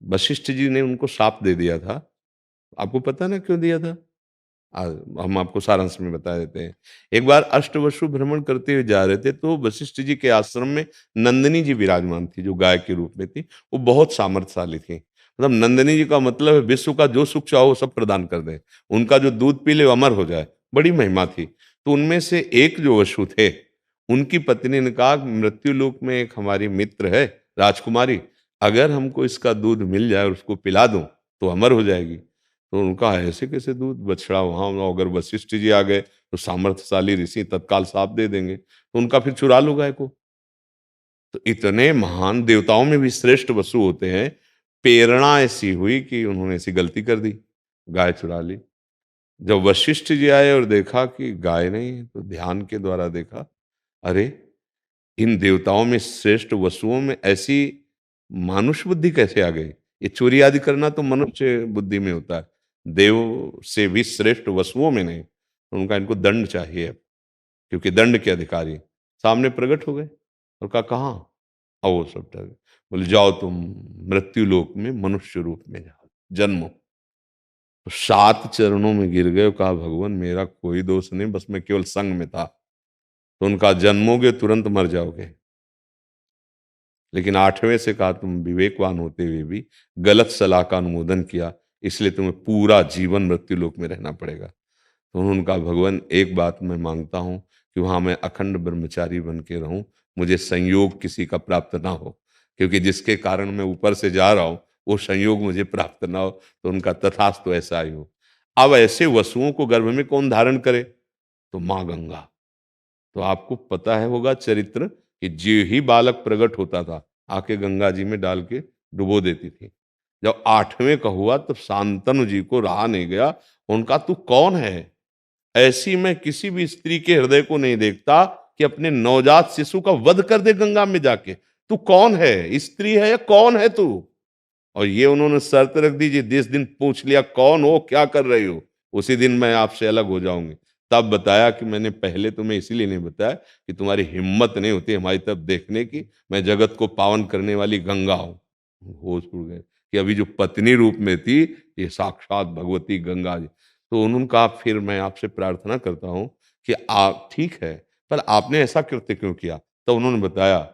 वशिष्ठ जी ने उनको श्राप दे दिया था। आपको पता ना क्यों दिया था? आ, हम आपको सारांश में बता देते हैं। एक बार अष्टवसु भ्रमण करते हुए जा रहे थे, तो वशिष्ठ जी के आश्रम में नंदिनी जी विराजमान थी, जो गाय के रूप में थी। वो बहुत सामर्थ्यशाली थी। मतलब नंदिनी जी का मतलब है विश्व का जो सुख चाहो वो सब प्रदान कर दे, उनका जो दूध पी ले वो अमर हो जाए, बड़ी महिमा थी। तो उनमें से एक जो वसु थे, उनकी पत्नी ने कहा, मृत्यु लोक में एक हमारी मित्र है राजकुमारी, अगर हमको इसका दूध मिल जाए और उसको पिला दूं तो अमर हो जाएगी। तो उनका ऐसे कैसे दूध, बछड़ा वहां, अगर वशिष्ठ जी आ गए तो सामर्थ्यशाली ऋषि तत्काल साथ दे देंगे, तो उनका फिर चुरा लो गाय को। तो इतने महान देवताओं में भी श्रेष्ठ वसु होते हैं, प्रेरणा ऐसी हुई कि उन्होंने ऐसी गलती कर दी, गाय चुरा ली। जब वशिष्ठ जी आए और देखा कि गाय नहीं है, तो ध्यान के द्वारा देखा, अरे इन देवताओं में श्रेष्ठ वसुओं में ऐसी मानुष बुद्धि कैसे आ गई? ये चोरी आदि करना तो मनुष्य बुद्धि में होता है, देव से भी श्रेष्ठ वसुओं में नहीं। तो उनका इनको दंड चाहिए अब, क्योंकि दंड के अधिकारी सामने प्रकट हो गए। और कहा कहाँ? और वो सब डर गए। बोले जाओ तुम मृत्यु लोक में मनुष्य रूप में जाओ, जन्मो। तो 7 चरणों में गिर गए, कहा भगवान मेरा कोई दोष नहीं, बस मैं केवल संग में था। तो उनका जन्मोगे तुरंत मर जाओगे। लेकिन 8वें से कहा तुम विवेकवान होते हुए भी गलत सलाह का अनुमोदन किया, इसलिए तुम्हें पूरा जीवन मृत्यु लोक में रहना पड़ेगा। तो उन्होंने कहा भगवान एक बात मैं मांगता हूं कि वहां मैं अखंड ब्रह्मचारी बन के रहूं, मुझे संयोग किसी का प्राप्त ना हो, क्योंकि जिसके कारण मैं ऊपर से जा रहा हूं वो संयोग मुझे प्राप्त ना हो। तो उनका तथास्तु ऐसा ही हो। अब ऐसे वसुओं को गर्भ में कौन धारण करे? तो माँ गंगा। तो आपको पता है होगा चरित्र कि जो ही बालक प्रकट होता था आके गंगा जी में डाल के डुबो देती थी। जब 8वें का हुआ तो शांतनु जी को रहा नहीं गया। उनका तू कौन है? ऐसी मैं किसी भी स्त्री के हृदय को नहीं देखता कि अपने नवजात शिशु का वध कर दे गंगा में जाके। तू कौन है? स्त्री है या कौन है तू? और ये उन्होंने शर्त रख दी जी, जिस दिन पूछ लिया कौन हो क्या कर रही हो, उसी दिन मैं आपसे अलग हो जाऊंगी। तब बताया कि मैंने पहले तुम्हें इसीलिए नहीं बताया कि तुम्हारी हिम्मत नहीं होती हमारी तरफ देखने की, मैं जगत को पावन करने वाली गंगा हूं। होश उड़ गए कि अभी जो पत्नी रूप में थी ये साक्षात भगवती गंगा जी। तो उन्होंने कहा फिर मैं आपसे प्रार्थना करता हूं कि आप ठीक है, पर आपने ऐसा कृत्य क्यों किया? तो उन्होंने बताया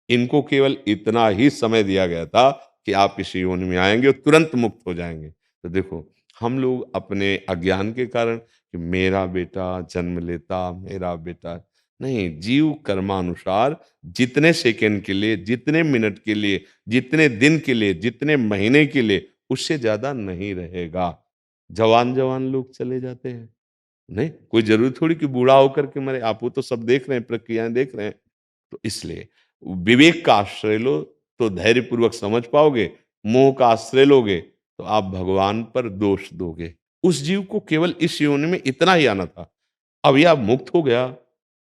इनको केवल इतना ही समय दिया गया था कि आप इस योनि में आएंगे और तुरंत मुक्त हो जाएंगे। तो देखो हम लोग अपने अज्ञान के कारण कि मेरा बेटा जन्म लेता, मेरा बेटा नहीं, जीव कर्मानुसार जितने सेकंड के लिए, जितने मिनट के लिए, जितने दिन के लिए, जितने महीने के लिए, उससे ज्यादा नहीं रहेगा। जवान जवान लोग चले जाते हैं, नहीं कोई जरूरी थोड़ी कि बूढ़ा होकर के मरे। आप वो तो सब देख रहे हैं, प्रक्रियाएं देख रहे हैं। तो इसलिए विवेक का आश्रय लो तो धैर्य पूर्वक समझ पाओगे, मोह का आश्रय लोगे तो आप भगवान पर दोष दोगे। उस जीव को केवल इस योनि में इतना ही आना था, अब यह मुक्त हो गया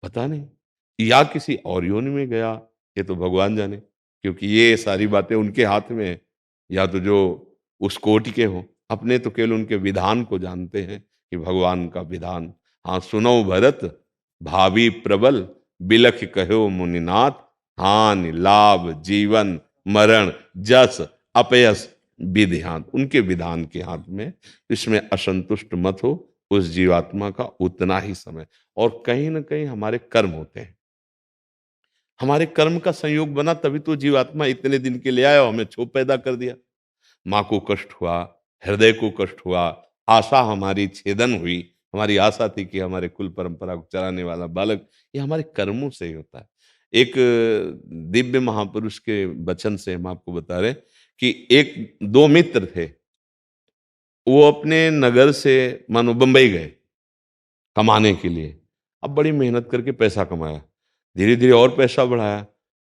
पता नहीं, या किसी और योनि में गया, ये तो भगवान जाने, क्योंकि ये सारी बातें उनके हाथ में है। या तो जो उस कोटि के हो, अपने तो केवल उनके विधान को जानते हैं कि भगवान का विधान। हाँ सुनो भरत भावी प्रबल, बिलख कहो मुनिनाथ, हानि लाभ जीवन मरण जस अपयस विधि हाथ, उनके विधान के हाथ में। इसमें असंतुष्ट मत हो, उस जीवात्मा का उतना ही समय। और कहीं ना कहीं हमारे कर्म होते हैं, हमारे कर्म का संयोग बना तभी तो जीवात्मा इतने दिन के लिए आया और हमें क्षोभ पैदा कर दिया। माँ को कष्ट हुआ, हृदय को कष्ट हुआ, आशा हमारी छेदन हुई। हमारी आशा थी कि हमारे कुल परंपरा को चलाने वाला बालक, ये हमारे कर्मों से ही होता है। एक दिव्य महापुरुष के वचन से हम आपको बता रहे हैं कि एक दो मित्र थे, वो अपने नगर से मानो बंबई गए कमाने के लिए। अब बड़ी मेहनत करके पैसा कमाया, धीरे धीरे और पैसा बढ़ाया,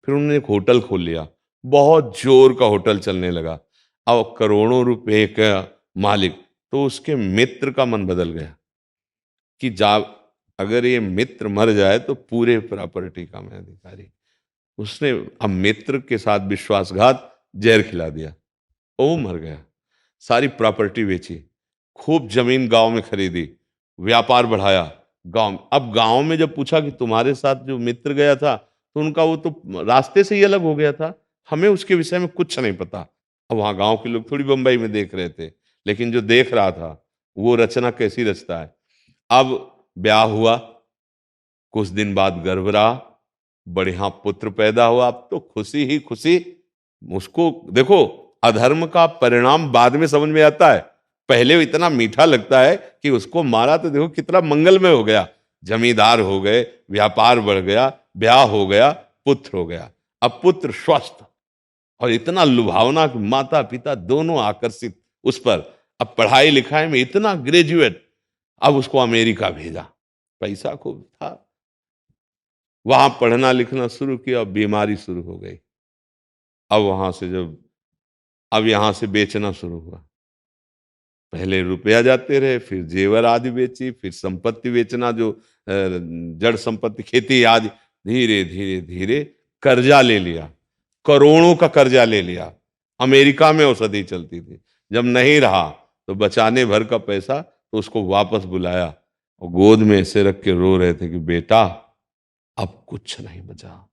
फिर उन्होंने एक होटल खोल लिया, बहुत जोर का होटल चलने लगा। अब करोड़ों रुपए का मालिक। तो उसके मित्र का मन बदल गया कि जा, अगर ये मित्र मर जाए तो पूरे प्रॉपर्टी का मैं अधिकारी। उसने अब मित्र के साथ विश्वासघात, जहर खिला दिया, वो मर गया। सारी प्रॉपर्टी बेची, खूब जमीन गांव में खरीदी, व्यापार बढ़ाया। गांव, अब गांव में जब पूछा कि तुम्हारे साथ जो मित्र गया था, तो उनका वो तो रास्ते से ही अलग हो गया था, हमें उसके विषय में कुछ नहीं पता। अब वहाँ गाँव के लोग थोड़ी बम्बई में देख रहे थे, लेकिन जो देख रहा था, वो रचना कैसी रचता है। अब ब्याह हुआ, कुछ दिन बाद गर्भ रहा, बढ़िया पुत्र पैदा हुआ, अब तो खुशी ही खुशी। उसको देखो, अधर्म का परिणाम बाद में समझ में आता है, पहले वो इतना मीठा लगता है कि उसको मारा तो देखो कितना मंगलमय हो गया, जमींदार हो गए, व्यापार बढ़ गया, ब्याह हो गया, पुत्र हो गया। अब पुत्र स्वस्थ और इतना लुभावना कि माता पिता दोनों आकर्षित उस पर। अब पढ़ाई लिखाई में इतना ग्रेजुएट, अब उसको अमेरिका भेजा, पैसा खूब था, वहां पढ़ना लिखना शुरू किया, बीमारी शुरू हो गई। अब वहां से जब अब यहां से बेचना शुरू हुआ, पहले रुपया जाते रहे, फिर जेवर आदि बेची, फिर संपत्ति बेचना, जो जड़ संपत्ति खेती आदि, धीरे धीरे धीरे कर्जा ले लिया, करोड़ों का कर्जा ले लिया। अमेरिका में औषधि चलती थी, जब नहीं रहा तो बचाने भर का पैसा, तो उसको वापस बुलाया और गोद में ऐसे रख के रो रहे थे कि बेटा अब कुछ नहीं बचा,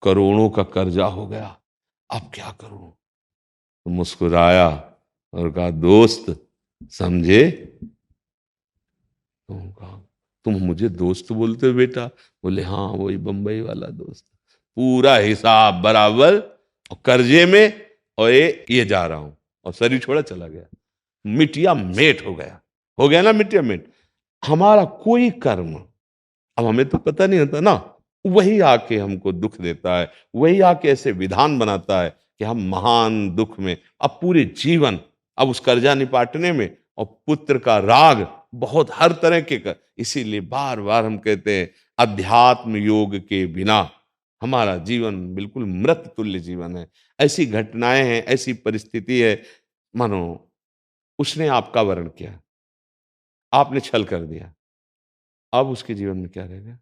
करोड़ों का कर्जा हो गया, अब क्या करूं। तो मुस्कुराया और कहा दोस्त समझे। तो कहा तुम मुझे दोस्त बोलते हो बेटा। बोले हाँ वही बंबई वाला दोस्त, पूरा हिसाब बराबर, और कर्जे में, और ये जा रहा हूं, और शरीर छोड़ा चला गया, मिटिया मेट हो गया ना मिटिया मेट। हमारा कोई कर्म, अब हमें तो पता नहीं होता ना, वही आके हमको दुख देता है, वही आके ऐसे विधान बनाता है कि हम महान दुख में, अब पूरे जीवन, अब उस कर्जा निपाटने में, और पुत्र का राग बहुत हर तरह के इसीलिए बार बार हम कहते हैं अध्यात्म योग के बिना हमारा जीवन बिल्कुल मृत तुल्य जीवन है। ऐसी घटनाएं हैं, ऐसी परिस्थिति है, मानो उसने आपका वर्ण किया, आपने छल कर दिया, अब उसके जीवन में क्या रहेगा।